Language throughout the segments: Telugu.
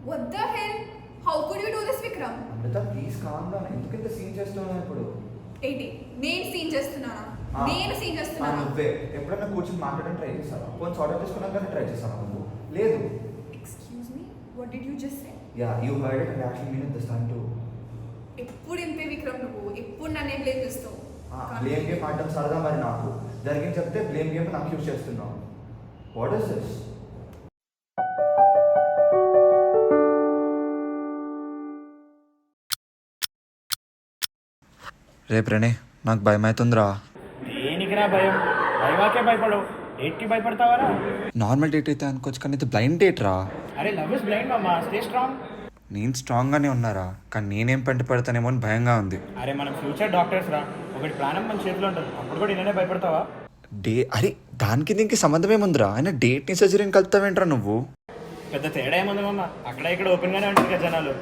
What the hell? How could you do this, Vikram? Amrutha please calm down. ఎందుకు ఇంత సీన్ చేస్తున్నావు ఇప్పుడు? ఏంటి నేను సీన్ చేస్తున్నానా? ఆ. నేను సీన్ చేస్తున్నానా? నువ్వే ఎప్పుడైనా కూర్చొని మాట్లాడడం ట్రై చేస్తావా? ఫోన్ ఆర్డర్ చేసుకున్నాక ట్రై చేస్తావా నువ్వు? లేదు. Excuse me, what did you just say? Yeah you heard it and actually mean this time to. ఎప్పుడు ఇంతే విక్రమ్, నువ్వు ఎప్పుడు నన్నే బ్లేమ్ చేస్తావు. బ్లేమ్ గేమ్ ఆడడం సరదా మరి నాకు. జరిగింది చెప్తే బ్లేమ్ గేమ్ నాకు యూజ్ చేస్తున్నావు. What is this? రేపు రణే నాకు భయం అవుతుందిరా. దేనికిరా భయం? భయమాకే భయపడవు, డేట్కి భయపడతావరా? నార్మల్ డేట్ అయితే అనుకోవచ్చు కానీ ఇది బ్లైండ్ డేట్ రా. అరే లవ్ ఇస్ బ్లైండ్ మామా, స్టే స్ట్రాంగ్. నేను స్ట్రాంగ్గానే ఉన్నారా, కానీ నేనేం పంట పడతానేమో అని భయంగా ఉంది. అరే మనం ఫ్యూచర్ డాక్టర్స్ రా, ఒకటి ప్రాణం మన చేతిలో ఉంటుంది, అప్పుడు కూడా ఇలానే భయపడతావా? అరే దానికి దీనికి సంబంధం ఏముందిరా? అయినా డేట్ని సర్జరీని కలుపుతావేంట్రా నువ్వు? పెద్ద తేడా ఏముంది మామ, అక్కడ ఇక్కడ ఓపెన్గానే ఉంటుంది కదా జనాలు.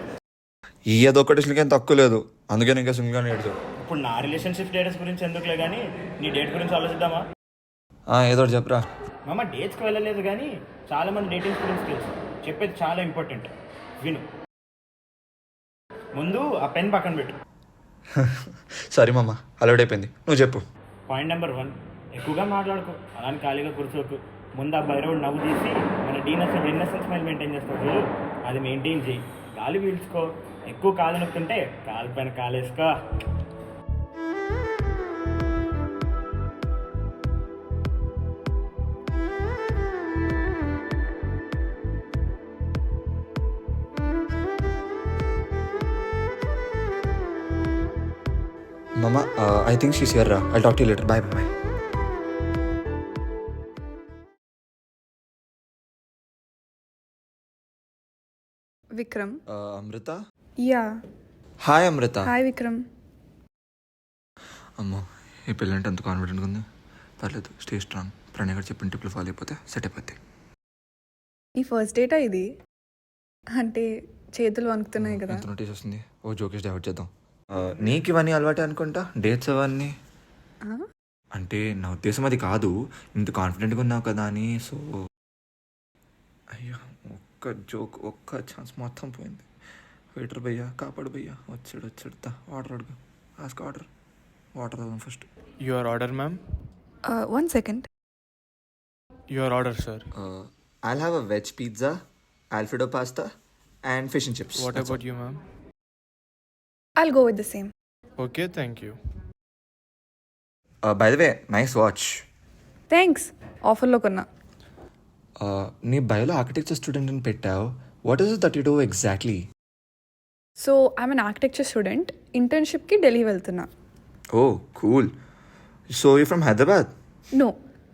ఈ అదొకటి ఏం తక్కువ లేదు, అందుకే ఇంకా సింగిల్గానే ఏడుచు. ఇప్పుడు నా రిలేషన్షిప్ స్టేటస్ గురించి ఎందుకులే కానీ నీ డేట్ గురించి ఆలోచిద్దామా? ఏదో ఒకటి చెప్పరా. మామ డేట్స్కి వెళ్ళలేదు కానీ చాలా మంది డేటింగ్స్ గురించి తెలుసు, చెప్పేది చాలా ఇంపార్టెంట్, విను. ముందు ఆ పెన్ పక్కన పెట్టు. సరే మామ, అలవాటు అయిపోయింది, నువ్వు చెప్పు. పాయింట్ నెంబర్ 1, ఎక్కువగా మాట్లాడుకో, అలాని ఖాళీగా కూర్చోకు. ముందు ఆ బైరోడ్ నవ్వు తీసి మన ఇన్నసెన్స్ స్మైల్ మెయింటైన్ చేస్తావు, అది మెయింటైన్ చేయి. గాలి పీల్చుకో, ఎక్కువ కాలు నొక్కుంటే కాలు పైన కాలేసుకో. మామ ఐ థింక్ షీస్ హియర్ రా. I talk to you later. Bye bye. Vikram. Amrutha. Yeah. Hi Amrutha. Hi Vikram. అమ్మో ఈ పిల్లంటే అంత కాన్ఫిడెంట్గా ఉంది. పర్లేదు, స్టే స్ట్రాంగ్. ప్రణయ్ గారు చెప్పిన టిప్లు ఫాలో అయిపోతే సెట్ అయిపోద్ది. ఈ ఫస్ట్ డేటా ఇది? అంటే చేతులు వణుకుతున్నాయి కదా. ఎంత నోటీస్ వస్తుంది? ఓ జోకేష్ డైవర్ట్ చేద్దాం. నీకు ఇవన్నీ అలవాటే అనుకుంటా, డేట్స్ అవన్నీ. అంటే నా ఉద్దేశం అది కాదు, ఇంత కాన్ఫిడెంట్గా ఉన్నావు కదా అని. సో అయ్యో ఒక్క జోక్, ఒక్క ఛాన్స్ మొత్తం పోయింది. వెయిటర్ భయ్యా, కాపాడు భయ్యా. వచ్చాడు ఆర్డర్ అడుగు. Ask order. వాటర్ తాగుదాం first. Your order, ma'am. 1 second. Your order, sir. I'll have a veg pizza, Alfredo pasta and fish and chips. What about you, ma'am? I'll go with the same. Okay, thank you. By the way, nice watch. Thanks, ఆఫర్లో కొన్నా. నీ బయోలో ఆర్కిటెక్చర్ స్టూడెంట్ అని పెట్టావు. What is it that you do exactly? So I'm an architecture student, ఇంటర్న్షిప్కి ఢిల్లీ వెళ్తున్నా. Oh cool. So you from Hyderabad? No,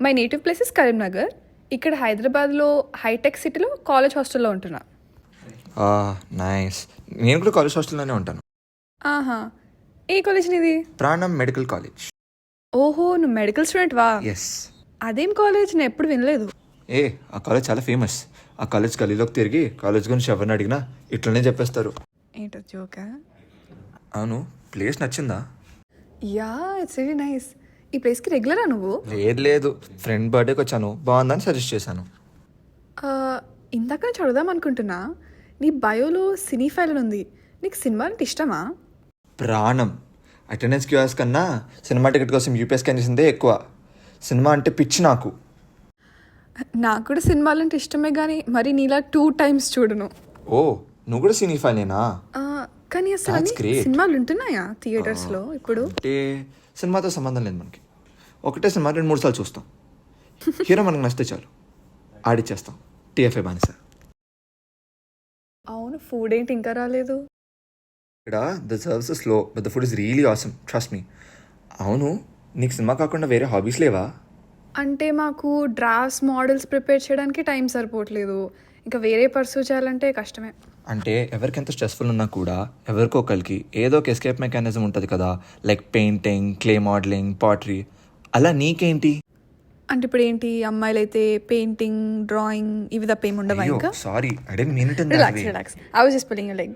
my native place is Karimnagar. ఇక్కడ హైదరాబాద్లో హైటెక్ సిటీలో కాలేజ్ హాస్టల్లో ఉంటున్నా. నైస్. నేను కూడా కాలేజ్ హాస్టల్లోనే ఉంటాను. ఆహా, ఏ కాలేజ్ నీది? ప్రాణం మెడికల్ కాలేజ్. ఓహో, నువ్వు మెడికల్ స్టూడెంట్ వా? ఎస్. అదేం కాలేజ్, నేను ఎప్పుడు వినలేదు. ఆ కాలేజ్ చాలా ఫేమస్. ఆ కాలేజ్ గలీలోకి తిరిగి కాలేజ్ గురించి ఎవరిని అడిగినా ఇట్లనే చెప్పేస్తారు. ఏంటో జోకా? అవును, ప్లేస్ నచ్చిందా? Yeah, it's very nice. ఈ ప్లేస్కి రెగ్యులరా నువ్వు? లేదు, ఫ్రెండ్ బర్త్డేకి వచ్చాను, బాగుందని సజెస్ట్ చేశాను. ఇందాక నుంచి అడుగుదాం అనుకుంటున్నా, నీ బయోలో సినీ ఫైల్ అని ఉంది, నీకు సినిమా అంటే ఇష్టమా? ప్రాణం. అటెండెన్స్ క్యూఆర్స్ కన్నా సినిమా టికెట్ కోసం యూపీఎస్ స్కాన్ చేసిందే ఎక్కువ. సినిమా అంటే పిచ్చి నాకు. నాకు కూడా సినిమాలు అంటే ఇష్టమే, కానీ మరి నీలా 2 times చూడను. ఓ, నువ్వు కూడా సినీ ఫైనేనా? కానీ అసలు That's అన్ని great. సినిమాలు ఉంటున్నాయా థియేటర్స్లో ఇప్పుడు? అంటే సినిమాతో సంబంధం లేదు మనకి. ఒకటే సినిమా 2-3 సార్లు చూస్తాం. హీరో మనకు నచ్చితే చాలు, ఆడిచ్చేస్తాం. టీఎఫ్ఐ బానిస. అవును, ఫుడ్ ఏంటి ఇంకా రాలేదు? ఇక్కడ the service is low but the food is really awesome, trust me. అవును, నీకు సినిమా కాకుండా వేరే హాబీస్ లేవా? అంటే మాకు డ్రాఫ్ట్స్ మోడల్స్ ప్రిపేర్ చేయడానికి టైం సరిపోవట్లేదు, ఇంకా వేరే పర్సూ చేయాలంటే కష్టమే. అంటే ఎవరికి ఎంత స్ట్రెస్ఫుల్ ఉన్నా కూడా ఎవరికో ఒకరికి ఏదో ఒక ఎస్కేప్ మెకానిజం ఉంటుంది కదా, like painting, clay modelling, pottery. అలా నీకేంటి? అంటే ఇప్పుడు ఏంటి, అమ్మాయిలు అయితే పెయింటింగ్, డ్రాయింగ్ ఇవి తప్ప ఏమి ఉండవా ఇంకా? Sorry, I don't mean it in that way. Relax, I was just pulling your leg.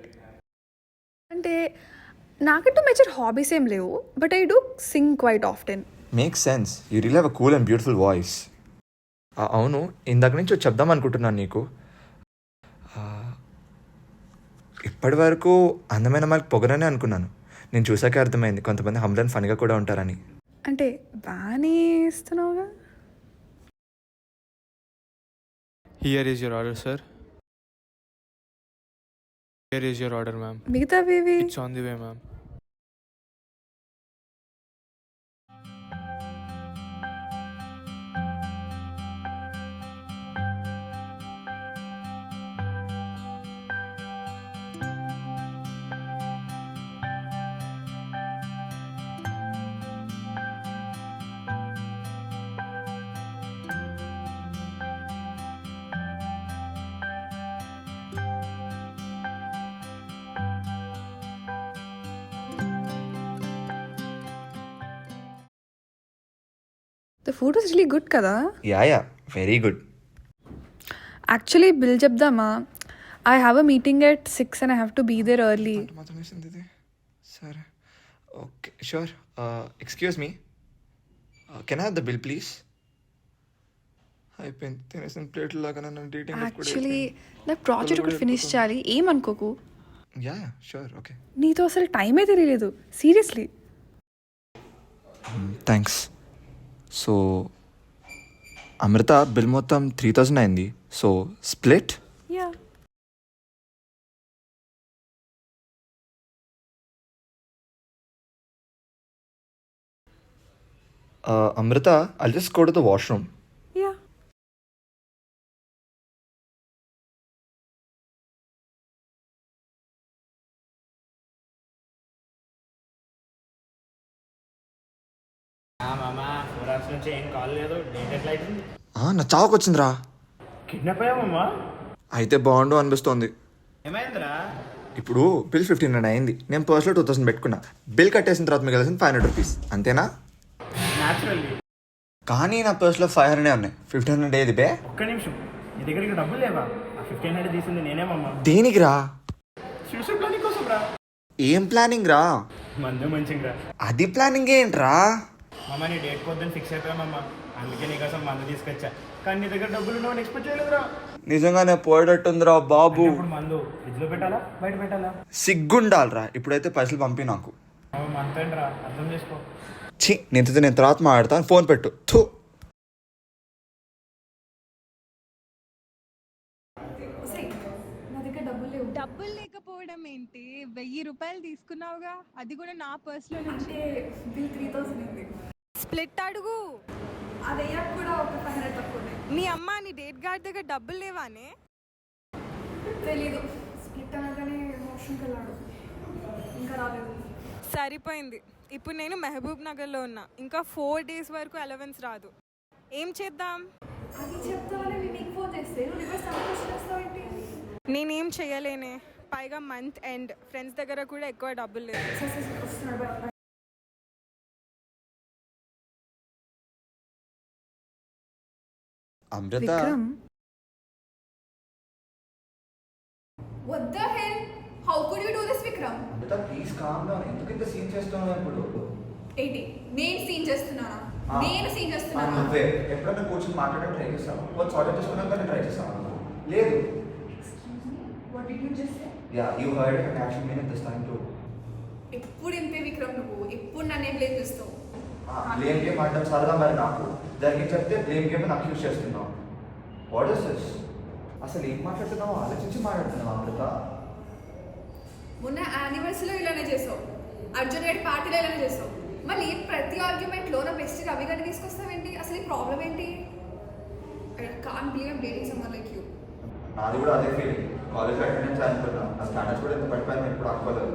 అంటే నాకంటూ మేజర్ హాబీస్ ఏం లేవు, but I do sing quite often. Makes sense, you real have a cool and beautiful voice. అవును, ఇందాక నుంచి చెప్దాం అనుకుంటున్నాను నీకు. ఇప్పటి వరకు అందమైన అమ్మాయికి పొగరనే అనుకున్నాను. నేను చూసాకే అర్థమైంది కొంతమంది హంబ్లన్ ఫన్గా కూడా ఉంటారని. అంటే బాగానే ఇస్తున్నావుగా. Here is your order, sir. Here is your order, ma'am. మిగతావేవి? It's on the way, ma'am. The food was really good కదా. Yeah very good. Actually bill చెప్దామా? I have a meeting at 6 and I have to be there early. మాత్రం వేసింది ఇది. సరే okay sure. Excuse me, can I have the bill please? అయిపోయింది తినేసిన ప్లేట్ లాగా నన్ను డీటింగ్. యాక్చువల్లీ నాకు ప్రాజెక్ట్ ఒకటి ఫినిష్ చేయాలి, ఏమనుకోకు. Yeah sure okay. నీతో అసలు టైమే తెలియలేదు seriously. Thanks. So Amrita bill మొత్తం 3000 అయింది. So split. Yeah Amrita, I'll just go to the washroom. Yeah మామ 4 hours నుంచి ఏం కాల్ లేదు. డేట్ ఎట్లా అవుతుంది? నా చావుకు వచ్చిందిరా. కిడ్నాప్ అయ్యామమ్మా? అయితే బాగుండు అనిపిస్తోంది. ఏమైందిరా? ఇప్పుడు బిల్ 1500 అయింది. నేను పర్స్లో 2000 పెట్టుకున్నా. బిల్ కట్టేసిన తర్వాత మీకు కలిసింది 500 రూపీస్, అంతేనా? న్యాచురల్లీ. కానీ నా పర్స్లో 500 ఉన్నాయి. 1500 ఏది బే? ఒక్క నిమిషం, నీ దగ్గరికి డబ్బులు లేవా? ఆ 1500 తీసింది నేనేమమ్మా. దేనికి రా? ఫ్యూచర్ ప్లానింగ్ కోసం రా. ఏం ప్లానింగ్ రా? మందు మంచిగా. అది ప్లానింగ్ ఏంట్రా? మమ్మ నీ డేట్ పొద్దున్న ఫిక్స్ అయిపోయామమ్మా, అందుకే నీకోసం మందు తీసుకొచ్చా. కానీ నీ దగ్గర డబ్బులు ఉన్నావు ఎక్స్పెక్ట్ చేయలేదురా. నిజంగానే పోయేటట్టుందిరా బాబు. ఇప్పుడు మందు ఫ్రిడ్జ్ లో పెట్టాలా బయట పెట్టాలా? సిగ్గుండాలరా. ఇప్పుడైతే పైసలు పంపి నాకు. అంతేంట్రా, అర్థం చేసుకో. ఛీ, నేను తర్వాత మాట్లాడతాను. ఫోన్ పెట్టు. థూ. డబ్బులు లేకపోవడం ఏంటి? 1000 రూపాయలు తీసుకున్నావుగా, అది కూడా నా పర్సులో నుంచి. బిల్ 3000 ఉంది. స్ప్లిట్ అడుగు. అది కూడా ఒక 500 తక్కువ. మీ అమ్మ నీ డేట్ గార్డ్ దగ్గర డబ్బులు లేవానే? తెలీదు. స్ప్లిట్ అనగానే మోషన్కి వెళ్ళాడు, ఇంకా రాలేదు. సరిపోయింది. ఇప్పుడు నేను మహబూబ్ నగర్లో ఉన్నా. ఇంకా 4 days వరకు అలవెన్స్ రాదు. ఏం చేద్దాం? అది చెప్తామని నేను నీకు ఫోన్ చేస్తే నువ్వు రివర్స్ సంతోషం వస్తావు ఏంటి? నేనేం చెయ్యలేనే. పైగా మంత్ ఎండ్, ఫ్రెండ్స్ దగ్గర కూడా ఎక్కువ డబ్బులు లేదు. వస్తున్నాడు. Amrita, Vikram, What the hell? How could you do this, Vikram? Amrutha please calm down. ఎందుకు ఇంత సీన్ చేస్తున్నావు ఇప్పుడు? ఏంటి నేను సీన్ చేస్తున్నానా? నేను సీన్ చేస్తున్నానా? నువ్వే ఎప్పుడైనా కూర్చొని మాట్లాడడం ట్రై చేస్తావు? కొంచెం సారీ చేసుకున్నాక ట్రై చేస్తావు? లేదు. What did you just say? Yeah you heard it and actually mean this time to. ఎప్పుడు ఇంతే విక్రమ్, నువ్వు ఎప్పుడు నన్నే బ్లేమ్ చేస్తావు. బ్లేమ్ గేమ్ ఆడడం సరదా మరి నాకు. జరిగి చెప్తే బ్లేమ్ గేమ్ అని అక్యూజ్ చేస్తున్నావు. What is this? అసలు ఏం మాట్లాడుతున్నావు? ఆలోచించి మాట్లాడుతున్నావు అమృత. మొన్న యానివర్సరీలో ఇలానే చేసావు, అర్జున్ రెడ్డి పార్టీలో ఇలానే చేసావు. మళ్ళీ ప్రతి ఆర్గ్యుమెంట్లో నా బెస్ట్ రవి గారిని తీసుకొస్తావేంటి? అసలు ఈ ప్రాబ్లం ఏంటి? I can't believe I'm dating summer like you. నాది కూడా అదే ఫీలింగ్. కాలేజ్ అటెండెన్స్ అనుకున్నా, నా స్టాండర్డ్స్ కూడా ఎంత పడిపోయింది ఇప్పుడు అనుకోలేదు.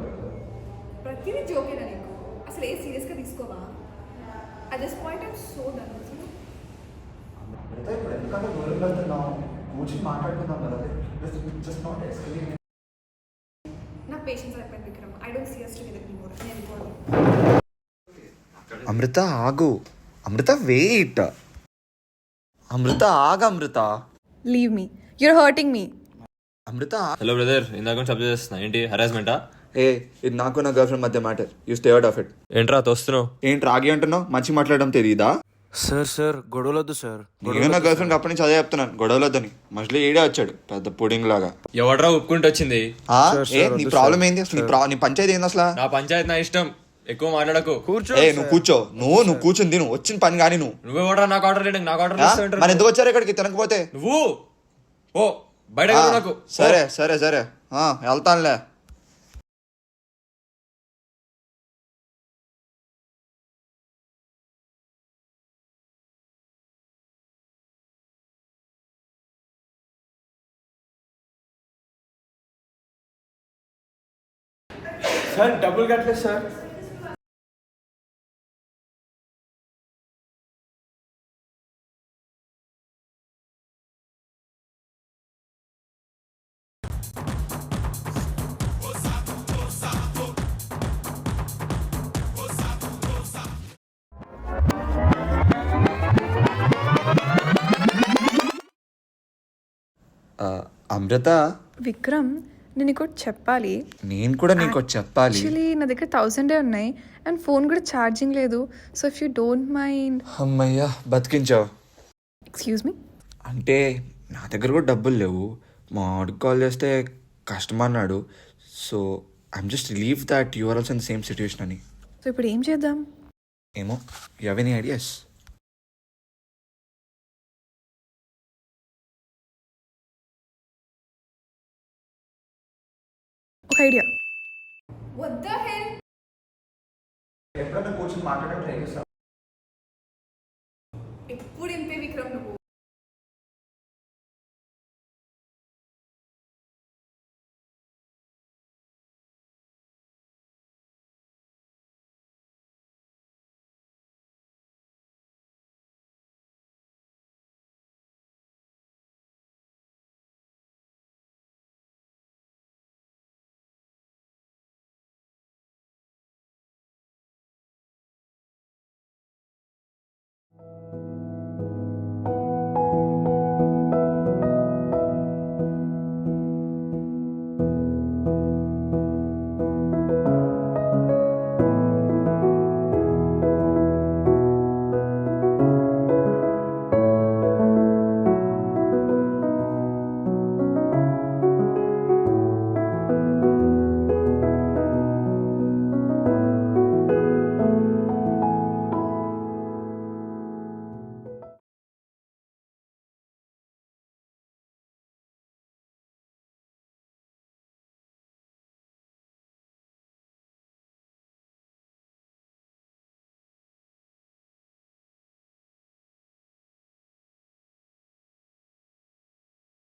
ప్రతిదీ జోకేనా నీకు? అసలు ఏ సీరియస్గా తీసుకోవా? At this point I'm so done. Amrita ఇప్పుడు ఎందుకంటే దూరం వెళ్తున్నావు? కూర్చొని మాట్లాడుకుందాం కదా. Just not escalate. నా పేషెన్స్ అయిపోయింది Vikram. I don't see us together anymore. నేను వెళ్ళిపోవాలి. అమృత ఆగు. అమృత వెయిట్. అమృత ఆగు. Amrita leave me, you're hurting me. Amrita. Hello brother, ఇందాక సబ్జెక్ట్ చేస్తున్నా. ఏంటి హరాస్మెంటా? ఇది నాకు నా గర్ల్ ఫ్రెండ్ మధ్య matter. You stay out of it. ఏంట్రా తోస్తున్నావు? ఏంటి రాగి అంటున్నావు? మంచి మాట్లాడడం తెలియదా? సార్ గొడవలొద్దు సార్. నేను నా గర్ల్ ఫ్రెండ్ అప్పటి నుంచి అదే చెప్తున్నాను, గొడవలొద్దని. మధ్యలో ఈడే వచ్చాడు పెద్ద పుడింగ్ లాగా. ఎవడరా ఒప్పుకుంటూ వచ్చింది? నీ ప్రాబ్లం ఏంది అసలు? నీ పంచాయతీ ఏంది అసలు? నా పంచాయతీ నా ఇష్టం, ఎక్కువ మాట్లాడకు. నువ్వు కూర్చో, నువ్వు కూర్చుని తిను, వచ్చిన పని కానీ నువ్వెవడరా నాకు ఆర్డర్ చేయడానికి? నాకు ఆర్డర్ మరి ఎందుకు వచ్చారు ఇక్కడికి తినకపోతే? నువ్వు ఓ బయట నాకు. సరే సరే సరే వెళ్తానులే. సార్ డబ్బులు కట్టలేదు సార్. అమృత, విక్రమ్, నేను నీకు చెప్పాలి. నేను కూడా నీకు చెప్పాలి. యాక్చువల్లీ నా దగ్గర 1000 ఉన్నాయి అండ్ ఫోన్ కూడా ఛార్జింగ్ లేదు. So if you don't mind. అమ్మయ్యా బతికించావు. Excuse me. అంటే నా దగ్గర కూడా డబ్బులు లేవు. మా వాడికి కాల్ చేస్తే కష్టమన్నాడు. So I'm just relieve that you are also in the same situation అని. సో ఇప్పుడు ఏం చేద్దాం? ఏమో, యు హావ్ ఎనీ ఐడియాస్? ఒక ఐడియా. What the hell? ఎప్పుడైనా కూర్చొని మాట్లాడడం ట్రై చేస్తా. ఎప్పుడు ఇంతే విక్రమ్ నువ్వు.